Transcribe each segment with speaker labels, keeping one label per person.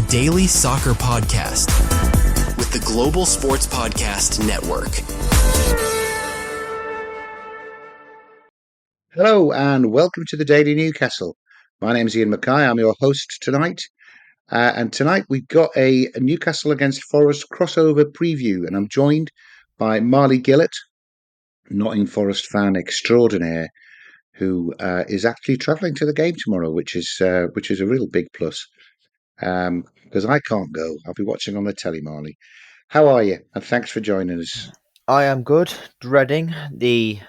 Speaker 1: daily soccer podcast with the Global Sports Podcast Network.
Speaker 2: Hello and welcome to the Daily Newcastle. My name is Iain Mackay. I'm your host tonight. And tonight we've got a Newcastle against Forest crossover preview, and I'm joined by Marley Gillott, Nottingham Forest fan extraordinaire, who is actually travelling to the game tomorrow, which is a real big plus. Because I can't go. I'll be watching on the telly, Marley. How are you? And thanks for joining us.
Speaker 3: I am good. Dreading the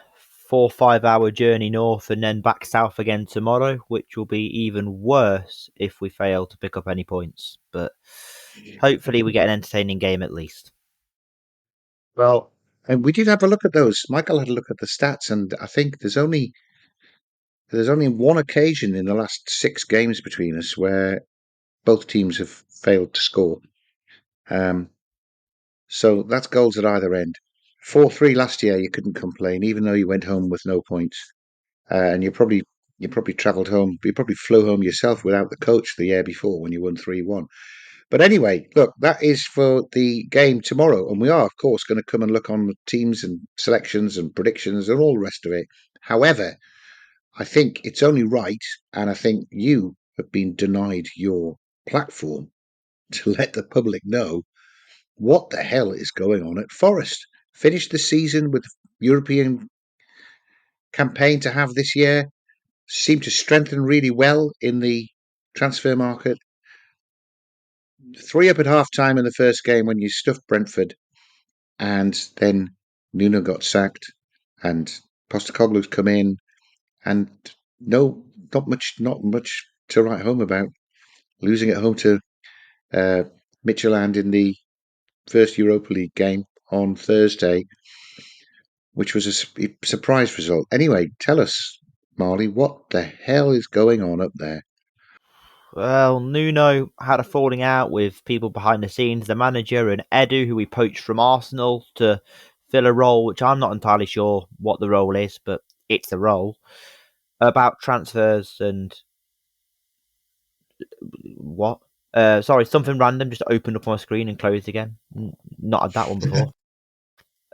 Speaker 3: 4 or 5 hour journey north and then back south again tomorrow, which will be even worse if we fail to pick up any points. But hopefully we get an entertaining game at least.
Speaker 2: Well, and we did have a look at those. Michael had a look at the stats, and I think there's only one occasion in the last 6 games between us where both teams have failed to score. So that's goals at either end. 4-3 last year, you couldn't complain, even though you went home with no points. And you probably travelled home. You probably flew home yourself without the coach the year before when you won 3-1. But anyway, look, that is for the game tomorrow. And we are, of course, going to come and look on the teams and selections and predictions and all the rest of it. However, I think it's only right, and I think you have been denied your platform to let the public know what the hell is going on at Forest. Finished the season with European campaign to have this year. Seemed to strengthen really well in the transfer market. 3 up at half time in the first game when you stuffed Brentford, and then Nuno got sacked and Postecoglou's come in, and not much to write home about. Losing at home to Midtjylland in the first Europa League game on Thursday, which was a surprise result. Anyway, tell us, Marley, what the hell is going on up there?
Speaker 3: Well, Nuno had a falling out with people behind the scenes, the manager and Edu, who we poached from Arsenal to fill a role, which I'm not entirely sure what the role is, but it's a role, about transfers and what? Sorry, something random just opened up on my screen and closed again. Not had that one before.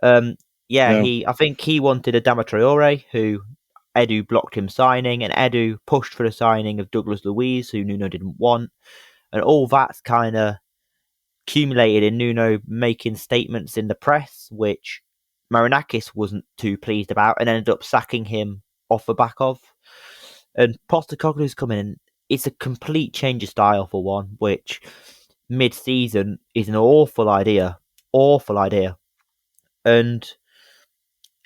Speaker 3: No. I think he wanted Adama Traore, who Edu blocked him signing, and Edu pushed for the signing of Douglas Luiz, who Nuno didn't want. And all that's kind of accumulated in Nuno making statements in the press, which Marinakis wasn't too pleased about, and ended up sacking him off the back of. And Postecoglou's coming in. It's a complete change of style for one, which mid-season is an awful idea. And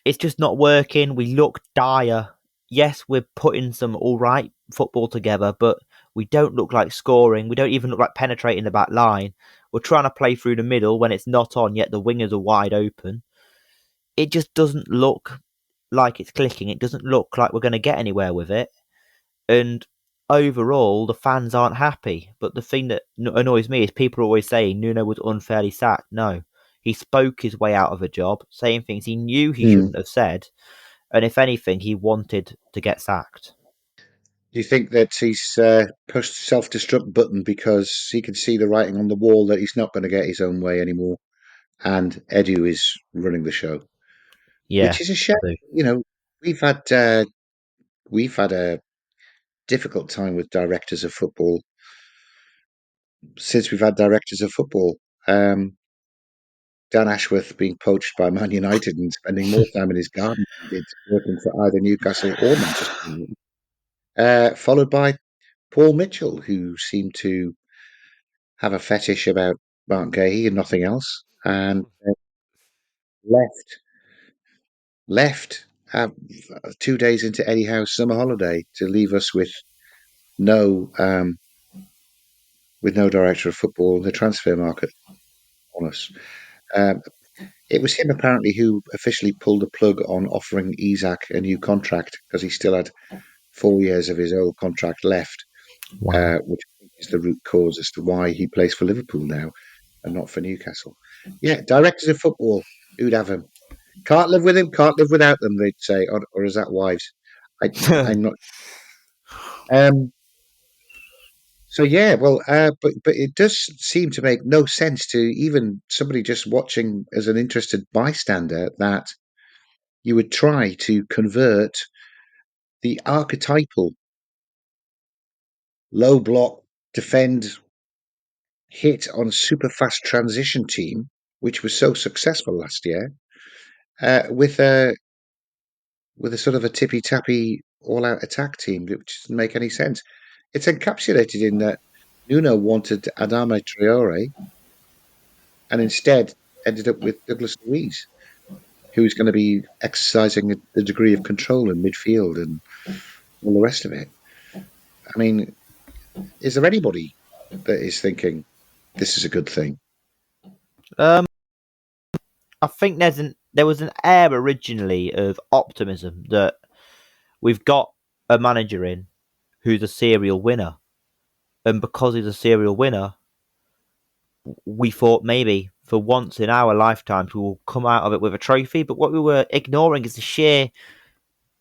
Speaker 3: it's just not working. We look dire. Yes, we're putting some all right football together, but we don't look like scoring. We don't even look like penetrating the back line. We're trying to play through the middle when it's not on, yet the wingers are wide open. It just doesn't look like it's clicking. It doesn't look like we're going to get anywhere with it. And overall, the fans aren't happy. But the thing that annoys me is people are always saying Nuno was unfairly sacked. No, he spoke his way out of a job, saying things he knew he shouldn't have said. And if anything, he wanted to get sacked.
Speaker 2: Do you think that he's pushed the self-destruct button because he can see the writing on the wall that he's not going to get his own way anymore, and Edu is running the show?
Speaker 3: Yeah,
Speaker 2: which is a shame. You know, we've had a difficult time with directors of football since we've had directors of football. Dan Ashworth being poached by Man United and spending more time in his garden than he did working for either Newcastle or Manchester United. Followed by Paul Mitchell, who seemed to have a fetish about Mark Gahey and nothing else, and left 2 days into Eddie Howe's summer holiday to leave us with no director of football in the transfer market on us. It was him apparently who officially pulled the plug on offering Isak a new contract because he still had 4 years of his old contract left, which I think is the root cause as to why he plays for Liverpool now and not for Newcastle. Yeah, directors of football, who'd have him? Can't live with him, can't live without them, they'd say, or is that wives? I'm not. So yeah, well, but it does seem to make no sense to even somebody just watching as an interested bystander that you would try to convert the archetypal low block defend hit on super fast transition team, which was so successful last year, with a sort of a tippy tappy all out attack team, which doesn't make any sense. It's encapsulated in that Nuno wanted Adama Traore and instead ended up with Douglas Luiz, who is going to be exercising the degree of control in midfield and all the rest of it. I mean, is there anybody that is thinking this is a good thing?
Speaker 3: Um, I think there was an air originally of optimism that we've got a manager in who's a serial winner, and because he's a serial winner, we thought maybe for once in our lifetimes we will come out of it with a trophy. But what we were ignoring is the sheer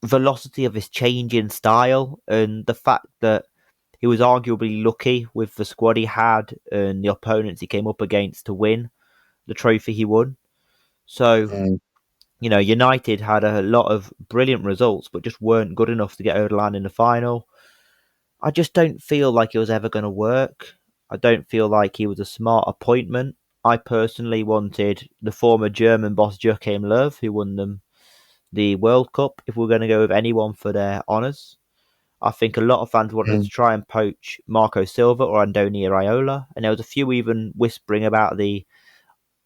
Speaker 3: velocity of his change in style and the fact that he was arguably lucky with the squad he had and the opponents he came up against to win the trophy he won. So,
Speaker 2: Mm.
Speaker 3: United had a lot of brilliant results, but just weren't good enough to get over the line in the final. I just don't feel like it was ever going to work. I don't feel like he was a smart appointment. I personally wanted the former German boss Joachim Löw, who won them the World Cup, if we're going to go with anyone for their honours. I think a lot of fans wanted to
Speaker 2: Mm.
Speaker 3: try and poach Marco Silva or Andoni Iraola, and there was a few even whispering about the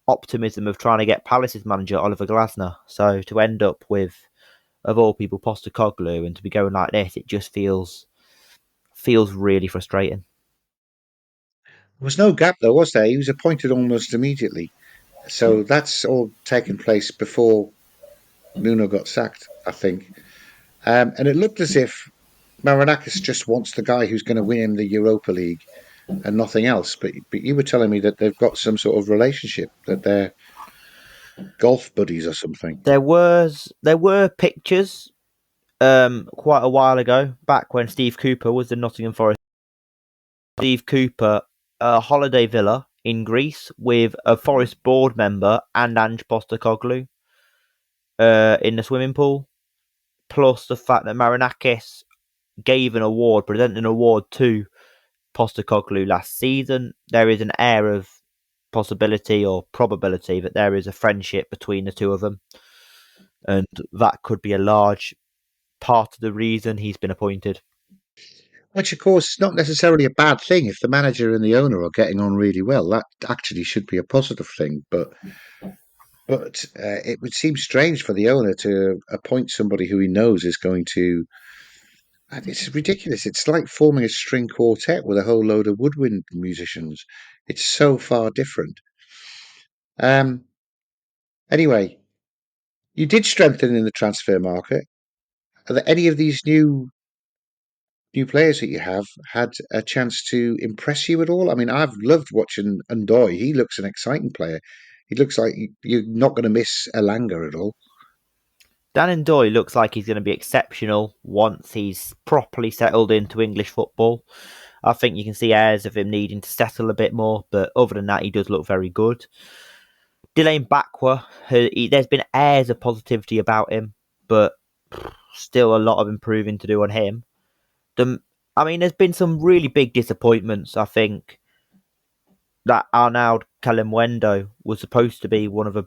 Speaker 3: optimism of trying to get Palace's manager Oliver Glasner. So to end up with, of all people, Postecoglou, and to be going like this, it just feels really frustrating.
Speaker 2: There was no gap though, was there? He was appointed almost immediately. So that's all taken place before Nuno got sacked, I think. And it looked as if Marinakis just wants the guy who's going to win him the Europa League and nothing else. But you were telling me that they've got some sort of relationship, that they're golf buddies or something.
Speaker 3: There were pictures quite a while ago, back when Steve Cooper was the Nottingham Forest. Steve Cooper, a holiday villa in Greece with a Forest board member and Ange Postecoglou in the swimming pool, plus the fact that Marinakis presented an award to Postecoglou last season. There is an air of possibility or probability that there is a friendship between the two of them, and that could be a large part of the reason he's been appointed.
Speaker 2: Which, of course, is not necessarily a bad thing if the manager and the owner are getting on really well. That actually should be a positive thing. But it would seem strange for the owner to appoint somebody who he knows is going to. It's ridiculous. It's like forming a string quartet with a whole load of woodwind musicians. It's so far different. Um, anyway, you did strengthen in the transfer market. Are there any of these new players that you have had a chance to impress you at all? I mean, I've loved watching Ndoye. He looks an exciting player. He looks like you're not going to miss Elanga at all.
Speaker 3: Dan Ndoye looks like he's going to be exceptional once he's properly settled into English football. I think you can see airs of him needing to settle a bit more, but other than that, he does look very good. Delane Bakwa, there's been airs of positivity about him, but still a lot of improving to do on him. There's been some really big disappointments. I think that Arnaud Kalimwendo was supposed to be one of the